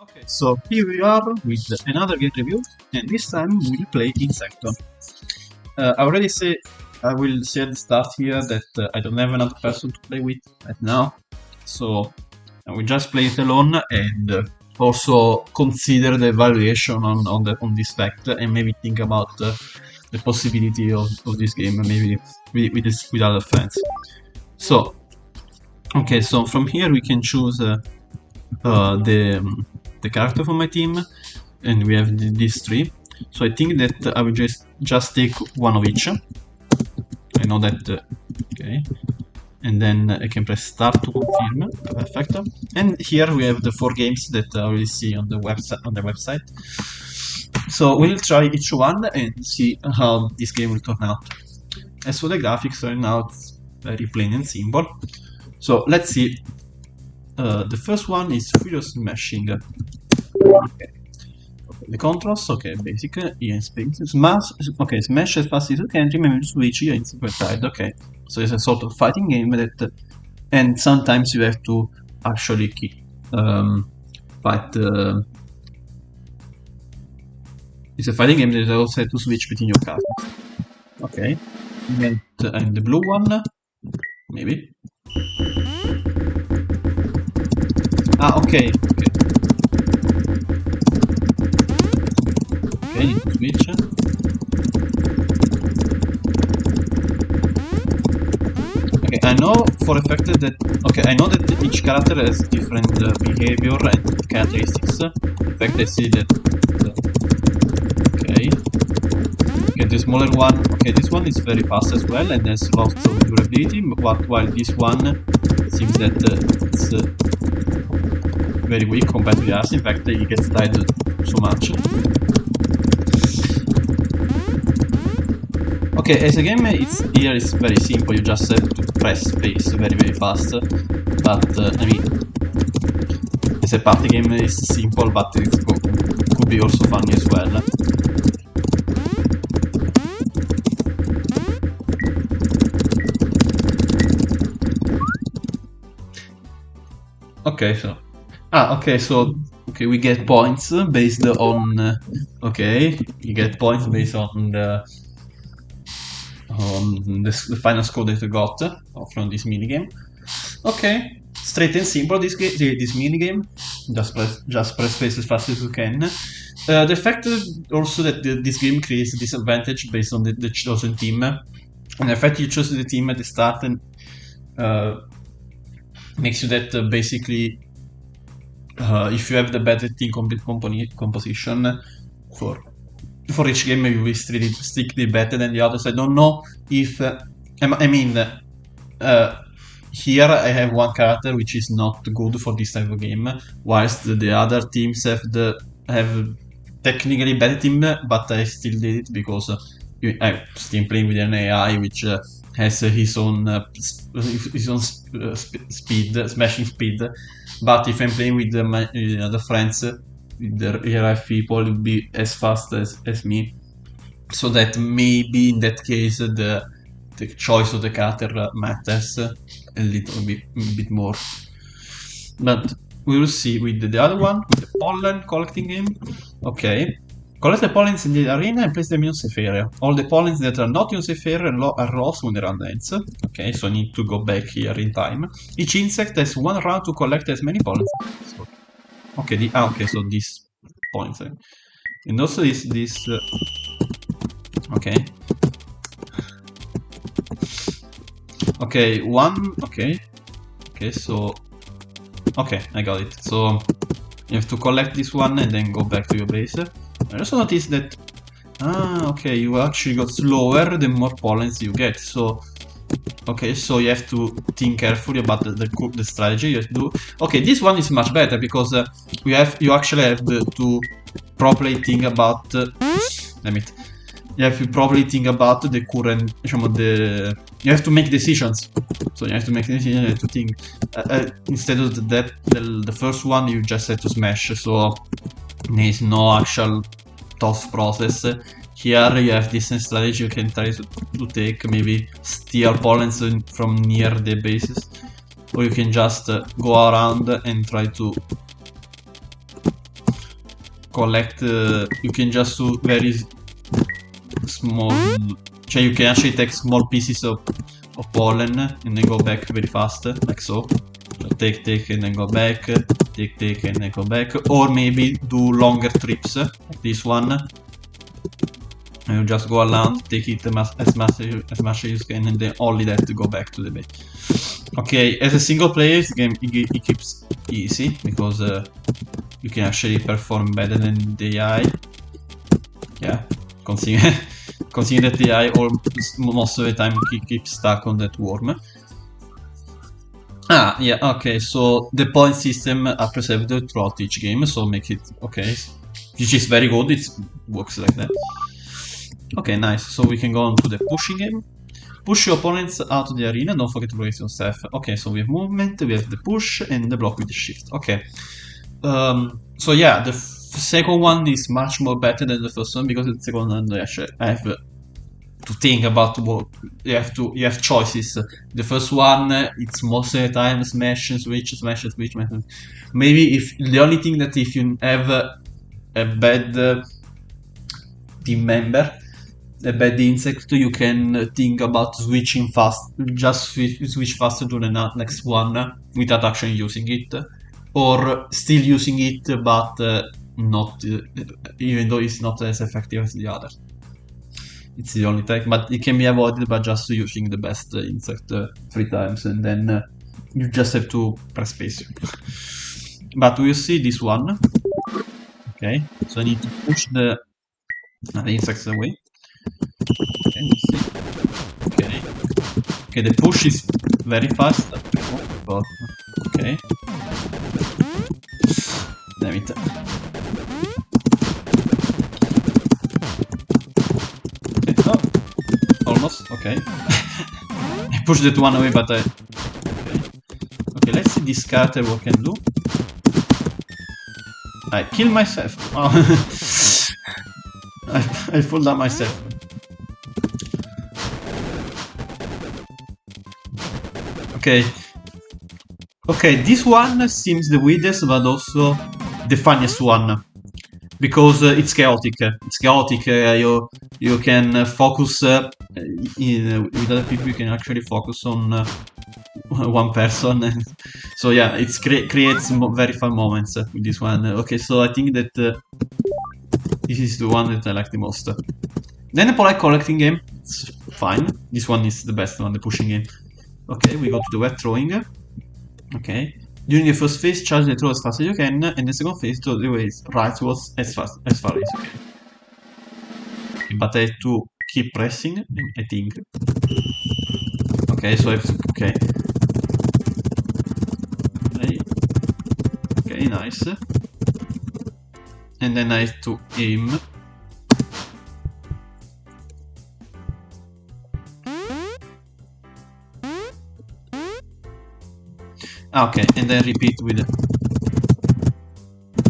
Okay, so here we are with another game review, and this time we will play Insectathlon. I will say at the start here that I don't have another person to play with right now, so I will just play it alone and also consider the evaluation on this fact and maybe think about the possibility of this game maybe with other friends. So, okay, so from here we can choose the character for my team, and we have these three. So I think that I will just take one of each. I know that, okay. And then I can press start to confirm. Perfect. And here we have the 4 games that I already see on the website. So we'll try each one and see how this game will turn out. As for the graphics, right now it's very plain and simple. So let's see. The first one is furious smashing. Okay. The controls, okay, basic, in space, smash, okay, smash as fast as you can, remember to switch in side, okay. So it's a sort of fighting game that, and sometimes you have to actually fight. It's a fighting game that you also have to switch between your characters. Okay, and the blue one, maybe. Ah, okay. Okay, need to switch. Okay, I know for a fact that I know that each character has different behavior and characteristics. In fact, I see that. Okay, the smaller one. Okay, this one is very fast as well and has lots of durability. While this one seems that it's very weak compared to the others. In fact, he gets died so much. Okay, as a game, it's very simple. You just have to press space very fast. But I mean, as a party game, it's simple, but it could be also funny as well. Okay, so we get points based on you get points based on the final score that you got from this minigame. Okay, straight and simple this minigame. Just press space as fast as you can. The fact also that this game creates a disadvantage based on the chosen team, and the fact you choose the team at the start and makes you that basically if you have the better team composition for each game you will strictly better than the others. I don't know if here I have one character which is not good for this type of game, whilst the other teams have technically better team, but I still did it because I'm still playing with an AI which has his own smashing speed. But if I'm playing with my other friends, with the real life people, will be as fast as me. So that maybe in that case the choice of the character matters a little bit more. But we will see with the other one, with the pollen collecting game. Okay. Collect the pollens in the arena and place them in a safe area. All the pollens that are not in a safe area are lost when the round ends. Okay, so I need to go back here in time. Each insect has 1 round to collect as many pollens. Okay, so these points. And also this okay. Okay, so okay, I got it. So you have to collect this one and then go back to your base. I also noticed that you actually got slower the more pollens you get. So so you have to think carefully about the strategy you have to do. Okay, this one is much better because you actually have to properly think about you have to probably think about the current, you have to make decisions. So you have to make decisions, you have to think. Instead of that, the first one you just have to smash, so there is no actual tough process. Here you have this strategy you can try to take, maybe steal pollens from near the bases, or you can just go around and try to collect, you can just do very small, you can actually take small pieces of pollen and then go back very fast, like so. So take and then go back, take and then go back, or maybe do longer trips, like this one. And you just go around, take it as much as you can, and then only that to go back to the base. Okay, as a single player, this game it keeps easy because you can actually perform better than the AI. Yeah, considering that the AI most of the time keeps stuck on that worm. Ah, yeah, okay, so the point system are preserved throughout each game, so make it okay, which is very good, it works like that. Okay, nice, so we can go on to the pushing game. Push your opponents out of the arena, don't forget to brace yourself. Okay, so we have movement, we have the push, and the block with the shift. Okay. So yeah, the second one is much more better than the first one, because the second one I have to think about what you have choices. The first one, it's most of the time smash and switch, smash and switch. Maybe if the only thing that if you have a bad team member, a bad insect, you can think about switching fast, just switch faster to the next one without actually using it, or still using it but not, even though it's not as effective as the other. It's the only tech, but it can be avoided by just using the best insect 3 times, and then you just have to press space. But we'll see this one. Okay, so I need to push the insects away. Okay, let's see. Okay. Okay, the push is very fast. But okay. Damn it. Okay, oh. Almost, okay. I pushed that one away, but I... Okay. Okay, let's see this card what can do. I kill myself. Oh. I fall down myself. Okay. Okay, this one seems the weirdest, but also the funniest one. Because it's chaotic. It's chaotic. You can focus with other people. You can actually focus on one person. So yeah, it creates very fun moments with this one. Okay, so I think that this is the one that I like the most. Then the polite collecting game, it's fine. This one is the best one, the pushing game. Okay, we go to the wet throwing. Okay. During the first phase, charge the throw as fast as you can, and the second phase, throw the ways rightwards as far as you can. Okay, but I have to keep pressing, I think. Okay, so I have to... Okay. Okay, nice. And then I have to aim. Okay, and then repeat with it.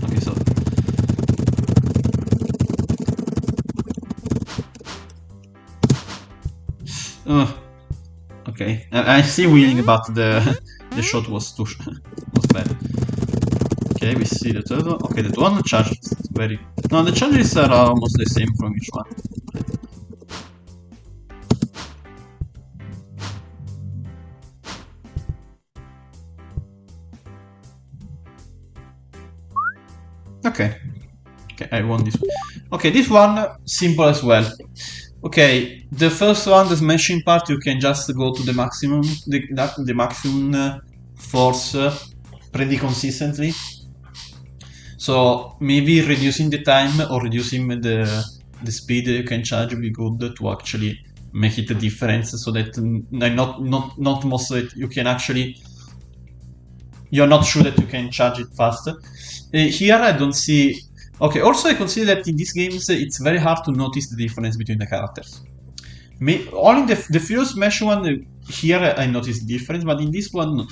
Okay, so... okay, I see wheeling, but the shot was too was bad. Okay, we see the third one. Okay, the one charge is very... No, the charges are almost the same from each one. Okay. Okay, I won this one. Okay, this one, simple as well. Okay, the first one, the smashing part, you can just go to the maximum, the maximum force pretty consistently. So maybe reducing the time or reducing the speed you can charge will be good to actually make it a difference, so that not most of it you can actually... You're not sure that you can charge it faster. Here I don't see... Okay, also I consider that in these games it's very hard to notice the difference between the characters. Only the Furious Smash one, here I noticed the difference, but in this one,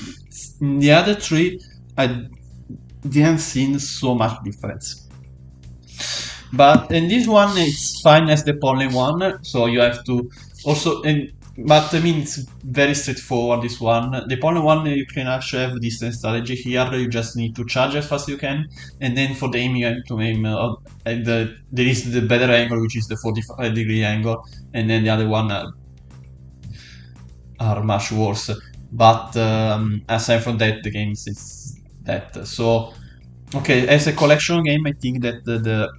in the other three, I didn't see so much difference. But in this one, it's fine as the pollen one, so you have to... Also, and But I mean, it's very straightforward, this one. The opponent one, you can actually have distance strategy here. You just need to charge as fast as you can, and then for the aim, you have to aim at there is the better angle, which is the 45-degree angle, and then the other one are much worse. But aside from that, the game is that. So, okay, as a collection game, I think that the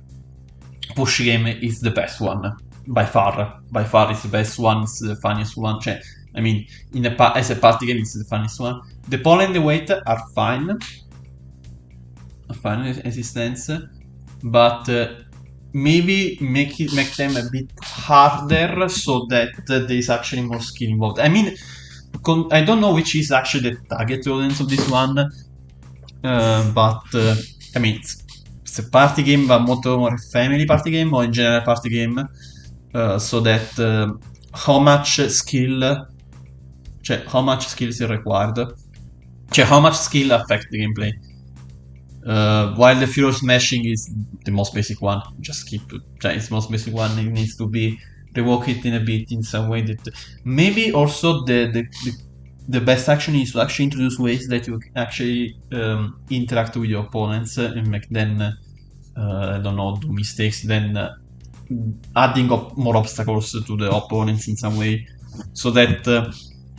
push game is the best one by far. By far, it's the best one. It's the funniest one. Cioè, I mean, as a party game, it's the funniest one. The pole and the weight are fine, existence, but maybe make them a bit harder so that there is actually more skill involved. I mean, I don't know which is actually the target audience of this one, but I mean, it's a party game, but more a family party game or in general party game. So that how much skill, cioè how much skill is required, cioè how much skill affect the gameplay. While the Furious Smashing is the most basic one, just keep it's the most basic one. It needs to be revoked in a bit in some way. That maybe also the best action is to actually introduce ways that you actually interact with your opponents and make them I don't know, do mistakes, then adding up more obstacles to the opponents in some way, so that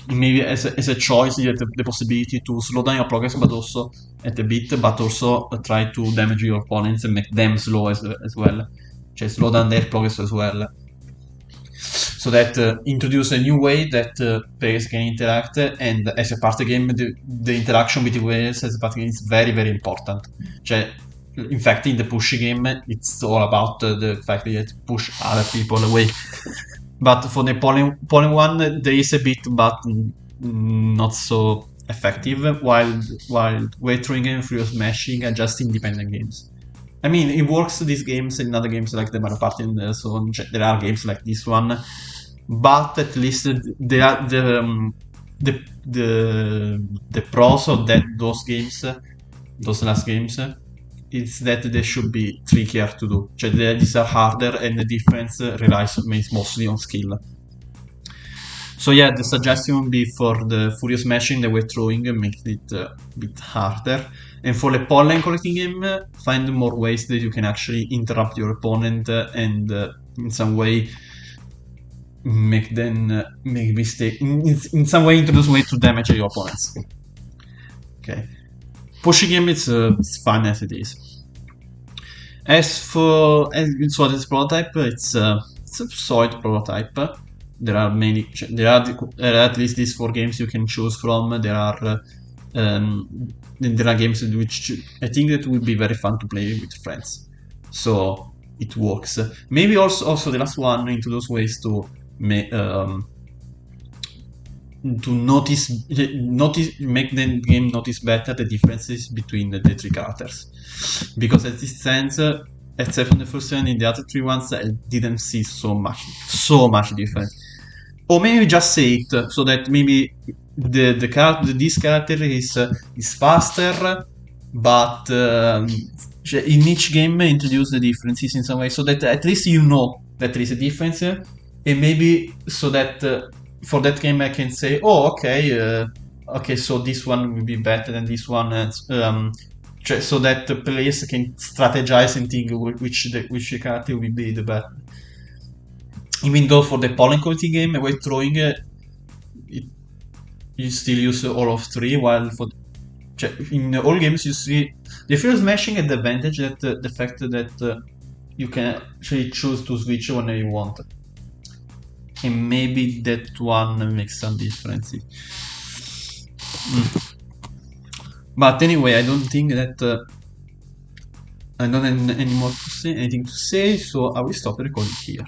maybe as a choice you have the possibility to slow down your progress, but also at a bit, but also try to damage your opponents and make them slow as well, cioè slow down their progress as well, so that introduce a new way that players can interact, and as a party game the interaction between players as a party game is very very important. Cioè, in fact, in the push game, it's all about the fact that you have to push other people away. But for the polling one, there is a bit, but not so effective. While weight throwing and Furious Smashing are just independent games. I mean, it works these games in other games like the Mario Party and so on. There are games like this one, but at least they are the pros of those games, those last games, is that they should be trickier to do. Cioè, these are harder, and the difference relies mostly on skill. So yeah, the suggestion would be for the Furious Smashing, the weight throwing makes it a bit harder. And for the pollen collecting game, find more ways that you can actually interrupt your opponent and in some way make them make mistake. In some way introduce way to damage your opponents. Okay. Pushing game, it's fine as it is. As for this prototype, it's a solid prototype. There are many. There are at least these 4 games you can choose from. There are games which I think that would be very fun to play with friends. So it works. Maybe also the last one into those ways to make make the game notice better the differences between the 3 characters, because at this sense, except from the first one, in the other 3 ones I didn't see so much difference. Or maybe just say it so that maybe this character is faster, but in each game introduce the differences in some way, so that at least you know that there is a difference, and maybe so that for that game I can say, oh, okay, so this one will be better than this one, so that the players can strategize and think which character will be the better. Even though for the pollen collecting game, weight throwing, you still use all of 3, while for in all games you see the Furious Smashing at the advantage that the fact that you can actually choose to switch whenever you want. And maybe that one makes some difference. But anyway, I don't think that I don't have anything to say, so I will stop the recording here.